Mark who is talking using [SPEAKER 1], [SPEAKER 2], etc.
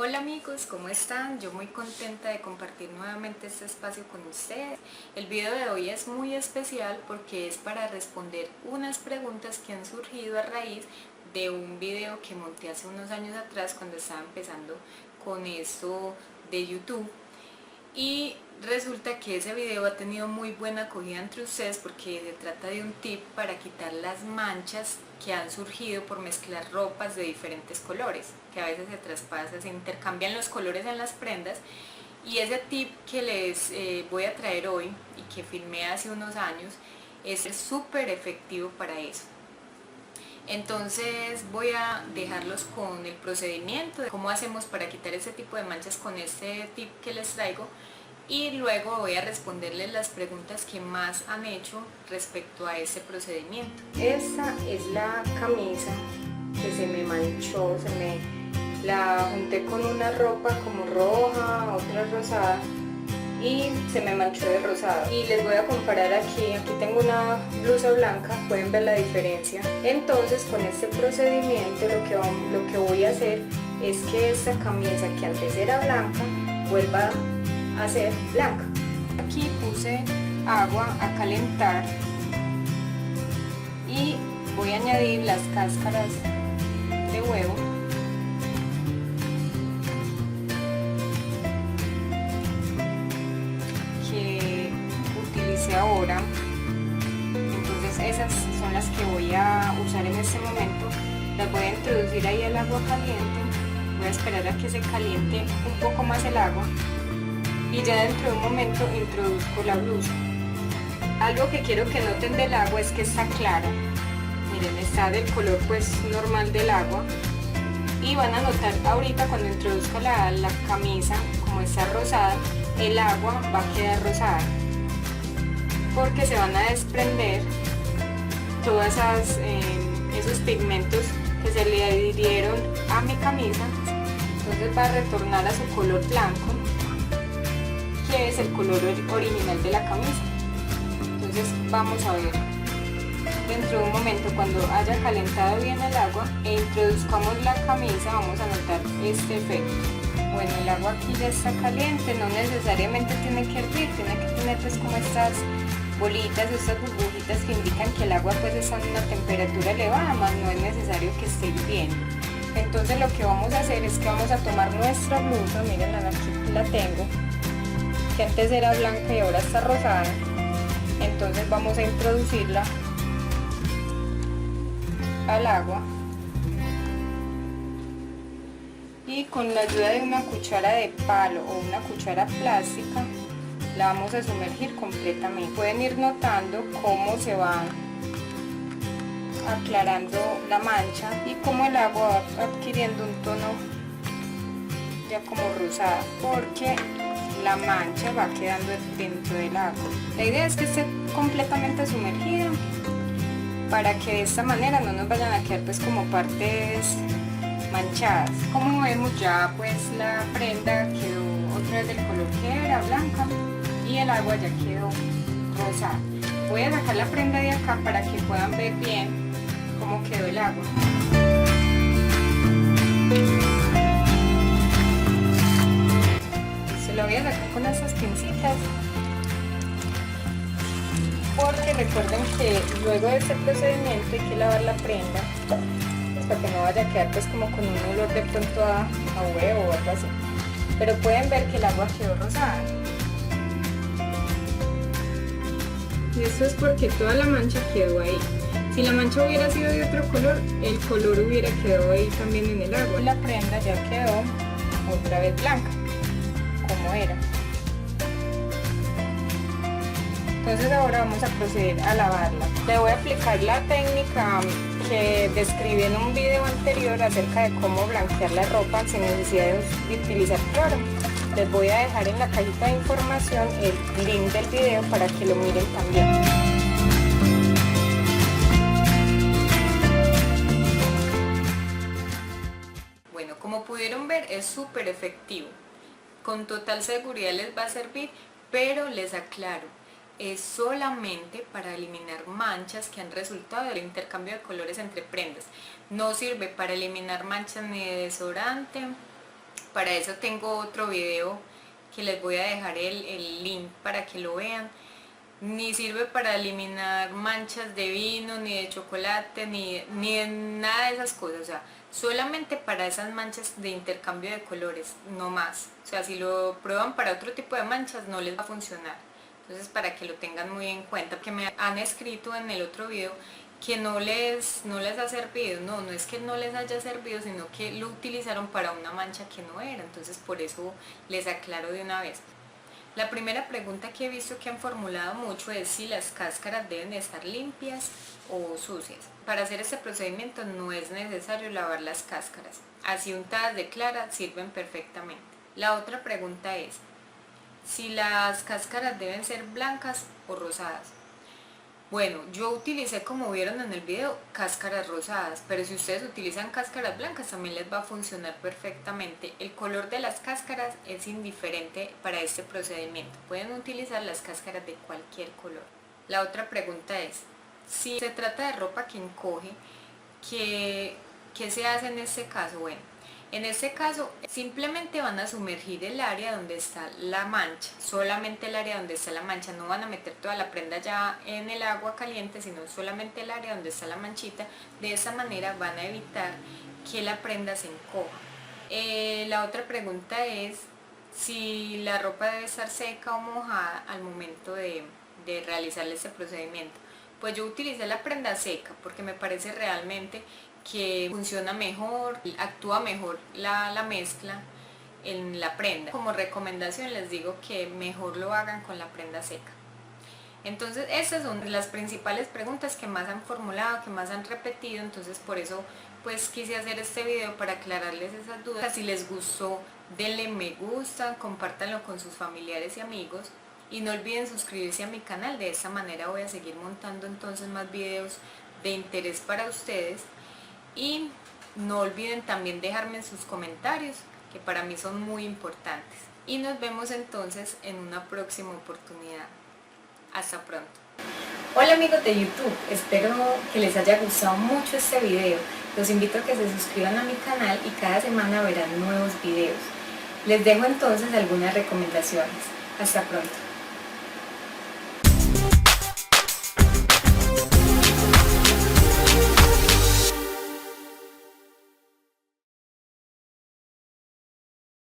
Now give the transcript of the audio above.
[SPEAKER 1] Hola amigos, ¿cómo están? Yo muy contenta de compartir nuevamente este espacio con ustedes. El video de hoy es muy especial porque es para responder unas preguntas que han surgido a raíz de un video que monté hace unos años atrás cuando estaba empezando con esto de YouTube. Y resulta que ese video ha tenido muy buena acogida entre ustedes porque se trata de un tip para quitar las manchas que han surgido por mezclar ropas de diferentes colores, que a veces se traspasan, se intercambian los colores en las prendas. Y ese tip que les voy a traer hoy y que filmé hace unos años es súper efectivo para eso. Entonces voy a dejarlos con el procedimiento de cómo hacemos para quitar ese tipo de manchas con este tip que les traigo, y luego voy a responderles las preguntas que más han hecho respecto a ese procedimiento. Esta es la camisa que se me manchó, la junté con una ropa como roja, otra rosada, y se me manchó de rosado. Y les voy a comparar aquí tengo una blusa blanca, pueden ver la diferencia. Entonces con este procedimiento lo que voy a hacer es que esta camisa que antes era blanca vuelva a ser blanca. Aquí puse agua a calentar y voy a añadir las cáscaras de huevo. Ahora, entonces esas son las que voy a usar en este momento. Las voy a introducir ahí al agua caliente, voy a esperar a que se caliente un poco más el agua y ya dentro de un momento introduzco la blusa. Algo que quiero que noten del agua es que está clara, miren, está del color pues normal del agua, y van a notar ahorita cuando introduzca la camisa, como está rosada, el agua va a quedar rosada porque se van a desprender todos esos pigmentos que se le adhirieron a mi camisa. Entonces va a retornar a su color blanco, que es el color original de la camisa. Entonces vamos a ver dentro de un momento, cuando haya calentado bien el agua e introduzcamos la camisa, vamos a notar este efecto. Bueno, el agua aquí ya está caliente, no necesariamente tiene que hervir, tiene que tener pues como estas bolitas, estas burbujitas que indican que el agua pues está en una temperatura elevada, más no es necesario que esté hirviendo. Entonces lo que vamos a hacer es que vamos a tomar nuestra blusa, miren, aquí la tengo, que antes era blanca y ahora está rosada. Entonces vamos a introducirla al agua y con la ayuda de una cuchara de palo o una cuchara plástica la vamos a sumergir completamente. Pueden ir notando cómo se va aclarando la mancha y cómo el agua va adquiriendo un tono ya como rosada, porque la mancha va quedando dentro del agua. La idea es que esté completamente sumergida para que de esta manera no nos vayan a quedar pues como partes manchadas. Como vemos, ya pues la prenda quedó otra vez del color que era, blanca, y el agua ya quedó rosada. Voy a sacar la prenda de acá para que puedan ver bien cómo quedó el agua. Se lo voy a sacar con estas pincitas, porque recuerden que luego de este procedimiento hay que lavar la prenda para que no vaya a quedar pues como con un olor de pronto a huevo o algo así. Pero pueden ver que el agua quedó rosada. Y esto es porque toda la mancha quedó ahí. Si la mancha hubiera sido de otro color, el color hubiera quedado ahí también en el agua. La prenda ya quedó otra vez blanca, como era. Entonces ahora vamos a proceder a lavarla. Le voy a aplicar la técnica que describí en un video anterior acerca de cómo blanquear la ropa sin necesidad de utilizar cloro. Les voy a dejar en la cajita de información el link del video para que lo miren también. Bueno, como pudieron ver, es súper efectivo. Con total seguridad les va a servir, pero les aclaro, es solamente para eliminar manchas que han resultado del intercambio de colores entre prendas. No sirve para eliminar manchas ni de desodorante, Para eso tengo otro video que les voy a dejar el link para que lo vean. Ni sirve para eliminar manchas de vino, ni de chocolate, ni de nada de esas cosas, o sea, solamente para esas manchas de intercambio de colores, no más. O sea, si lo prueban para otro tipo de manchas no les va a funcionar. Entonces, para que lo tengan muy en cuenta, que me han escrito en el otro video que no les ha servido. No es que no les haya servido, sino que lo utilizaron para una mancha que no era. Entonces, por eso les aclaro de una vez. La primera pregunta que he visto que han formulado mucho es si las cáscaras deben estar limpias o sucias. Para hacer este procedimiento no es necesario lavar las cáscaras, así untadas de clara sirven perfectamente. La otra pregunta es si las cáscaras deben ser blancas o rosadas. Bueno, yo utilicé, como vieron en el video, cáscaras rosadas, pero si ustedes utilizan cáscaras blancas también les va a funcionar perfectamente. El color de las cáscaras es indiferente para este procedimiento, pueden utilizar las cáscaras de cualquier color. La otra pregunta es, si se trata de ropa que encoge, ¿qué se hace en este caso? Bueno, en este caso simplemente van a sumergir el área donde está la mancha, solamente el área donde está la mancha, no van a meter toda la prenda ya en el agua caliente, sino solamente el área donde está la manchita. De esa manera van a evitar que la prenda se encoja. La otra pregunta es si la ropa debe estar seca o mojada al momento de realizar este procedimiento. Pues yo utilicé la prenda seca porque me parece realmente que funciona mejor, actúa mejor la mezcla en la prenda. Como recomendación les digo que mejor lo hagan con la prenda seca. Entonces estas son las principales preguntas que más han formulado, que más han repetido, entonces por eso pues quise hacer este video para aclararles esas dudas. Si les gustó, denle me gusta, compártanlo con sus familiares y amigos y no olviden suscribirse a mi canal. De esta manera voy a seguir montando entonces más videos de interés para ustedes. Y no olviden también dejarme en sus comentarios, que para mí son muy importantes. Y nos vemos entonces en una próxima oportunidad. Hasta pronto. Hola amigos de YouTube, espero que les haya gustado mucho este video. Los invito a que se suscriban a mi canal y cada semana verán nuevos videos. Les dejo entonces algunas recomendaciones. Hasta pronto.